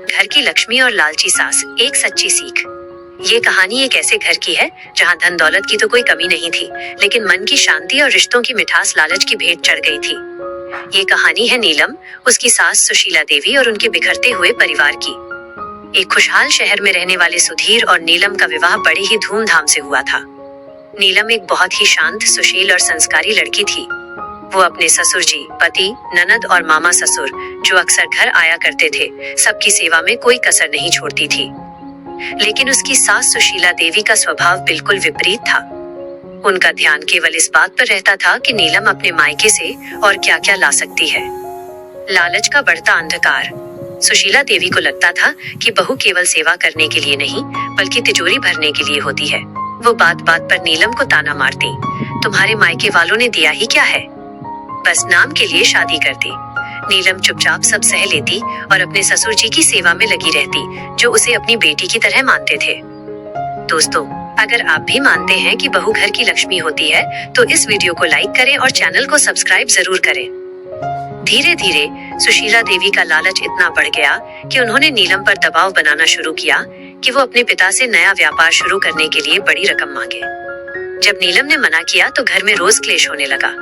घर की लक्ष्मी और लालची सास, एक सच्ची सीख। ये कहानी एक ऐसे घर की है जहाँ धन दौलत की तो कोई कमी नहीं थी, लेकिन मन की शांति और रिश्तों की मिठास लालच की भेंट चढ़ गई थी। ये कहानी है नीलम, उसकी सास सुशीला देवी और उनके बिखरते हुए परिवार की। एक खुशहाल शहर में रहने वाले सुधीर और नीलम का विवाह बड़े ही धूमधाम से हुआ था। नीलम एक बहुत ही शांत, सुशील और संस्कारी लड़की थी। वो अपने ससुर जी, पति, ननद और मामा ससुर, जो अक्सर घर आया करते थे, सबकी सेवा में कोई कसर नहीं छोड़ती थी। लेकिन उसकी सास सुशीला देवी का स्वभाव बिल्कुल विपरीत था। उनका ध्यान केवल इस बात पर रहता था कि नीलम अपने मायके से और क्या क्या ला सकती है। लालच का बढ़ता अंधकार। सुशीला देवी को लगता था कि बहू केवल सेवा करने के लिए नहीं, बल्कि तिजोरी भरने के लिए होती है। वो बात बात पर नीलम को ताना मारती, तुम्हारे मायके वालों ने दिया ही क्या है, बस नाम के लिए शादी कर दी। नीलम चुपचाप सब सह लेती और अपने ससुर जी की सेवा में लगी रहती, जो उसे अपनी बेटी की तरह मानते थे। दोस्तों, अगर आप भी मानते हैं कि बहू घर की लक्ष्मी होती है, तो इस वीडियो को लाइक करें और चैनल को सब्सक्राइब जरूर करें। धीरे धीरे सुशीला देवी का लालच इतना बढ़ गया कि उन्होंने नीलम पर दबाव बनाना शुरू किया कि वो अपने पिता से नया व्यापार शुरू करने के लिए बड़ी रकम मांगे। जब नीलम ने मना किया तो घर में रोज क्लेश होने लगा।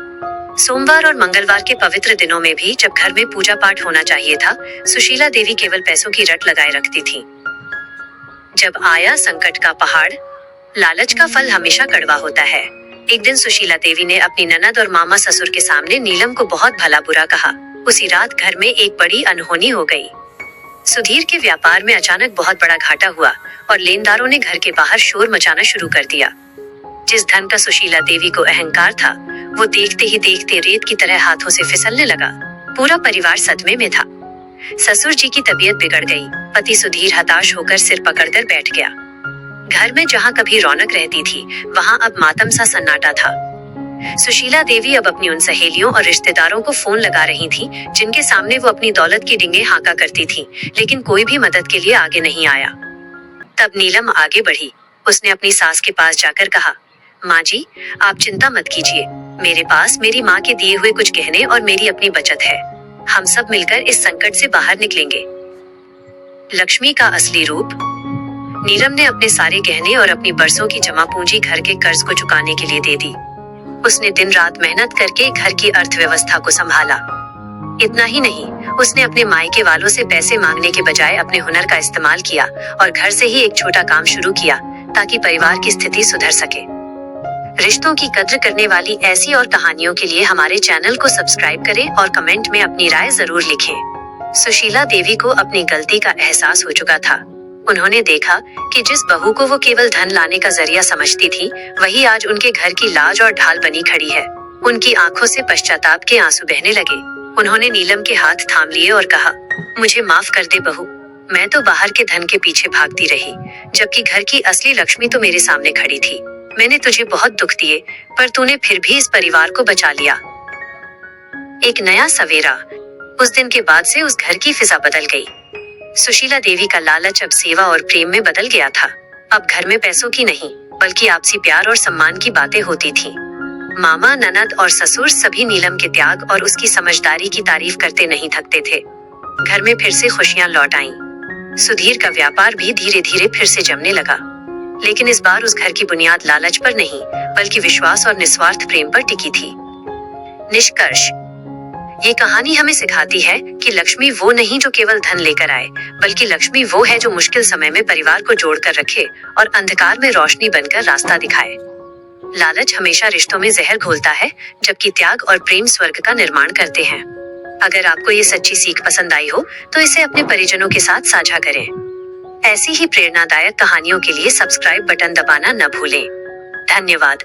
सोमवार और मंगलवार के पवित्र दिनों में भी जब घर में पूजा पाठ होना चाहिए था, सुशीला देवी केवल पैसों की रट लगाए रखती थी। जब आया संकट का पहाड़। लालच का फल हमेशा कड़वा होता है। एक दिन सुशीला देवी ने अपनी ननद और मामा ससुर के सामने नीलम को बहुत भला बुरा कहा। उसी रात घर में एक बड़ी अनहोनी हो गई। सुधीर के व्यापार में अचानक बहुत बड़ा घाटा हुआ और लेनदारों ने घर के बाहर शोर मचाना शुरू कर दिया। जिस धन का सुशीला देवी को अहंकार था, वो देखते ही देखते रेत की तरह हाथों से फिसलने लगा। पूरा परिवार सदमे में था। ससुर जी की तबीयत बिगड़ गई। पति सुधीर हताश होकर सिर पकड़कर बैठ गया। घर में जहाँ कभी रौनक रहती थी, वहाँ अब मातम सा सन्नाटा था। सुशीला देवी अब अपनी उन सहेलियों और रिश्तेदारों को फोन लगा रही थी, जिनके सामने वो अपनी दौलत की डिंगे हाँका करती थी, लेकिन कोई भी मदद के लिए आगे नहीं आया। तब नीलम आगे बढ़ी। उसने अपनी सास के पास जाकर कहा, माँ जी, आप चिंता मत कीजिए, मेरे पास मेरी माँ के दिए हुए कुछ गहने और मेरी अपनी बचत है। हम सब मिलकर इस संकट से बाहर निकलेंगे। लक्ष्मी का असली रूप। नीलम ने अपने सारे गहने और अपनी बरसों की जमा पूंजी घर के कर्ज को चुकाने के लिए दे दी। उसने दिन रात मेहनत करके घर की अर्थव्यवस्था को संभाला। इतना ही नहीं, उसने अपने मायके वालों से पैसे मांगने के बजाय अपने हुनर का इस्तेमाल किया और घर से ही एक छोटा काम शुरू किया, ताकि परिवार की स्थिति सुधर सके। रिश्तों की कद्र करने वाली ऐसी और कहानियों के लिए हमारे चैनल को सब्सक्राइब करें और कमेंट में अपनी राय जरूर लिखें। सुशीला देवी को अपनी गलती का एहसास हो चुका था। उन्होंने देखा कि जिस बहू को वो केवल धन लाने का जरिया समझती थी, वही आज उनके घर की लाज और ढाल बनी खड़ी है। उनकी आंखों से पश्चाताप के आंसू बहने लगे। उन्होंने नीलम के हाथ थाम लिए और कहा, मुझे माफ कर दे बहू, मैं तो बाहर के धन के पीछे भागती रही, जबकि घर की असली लक्ष्मी तो मेरे सामने खड़ी थी। मैंने तुझे बहुत दुख दिए, पर तूने फिर भी इस परिवार को बचा लिया। एक नया सवेरा। उस दिन के बाद से उस घर की फिजा बदल गई। सुशीला देवी का लालच अब सेवा और प्रेम में बदल गया था। अब घर में पैसों की नहीं, बल्कि आपसी प्यार और सम्मान की बातें होती थीं। मामा, ननद और ससुर सभी नीलम के त्याग और उसकी समझदारी की तारीफ करते नहीं थकते थे। घर में फिर से खुशियां लौट आईं। सुधीर का व्यापार भी धीरे धीरे फिर से जमने लगा, लेकिन इस बार उस घर की बुनियाद लालच पर नहीं, बल्कि विश्वास और निस्वार्थ प्रेम पर टिकी थी। निष्कर्ष। ये कहानी हमें सिखाती है कि लक्ष्मी वो नहीं जो केवल धन लेकर आए, बल्कि लक्ष्मी वो है जो मुश्किल समय में परिवार को जोड़कर रखे और अंधकार में रोशनी बनकर रास्ता दिखाए। लालच हमेशा रिश्तों में जहर घोलता है, जबकि त्याग और प्रेम स्वर्ग का निर्माण करते हैं। अगर आपको ये सच्ची सीख पसंद आई हो, तो इसे अपने परिजनों के साथ साझा करें। ऐसी ही प्रेरणादायक कहानियों के लिए सब्सक्राइब बटन दबाना न भूलें। धन्यवाद।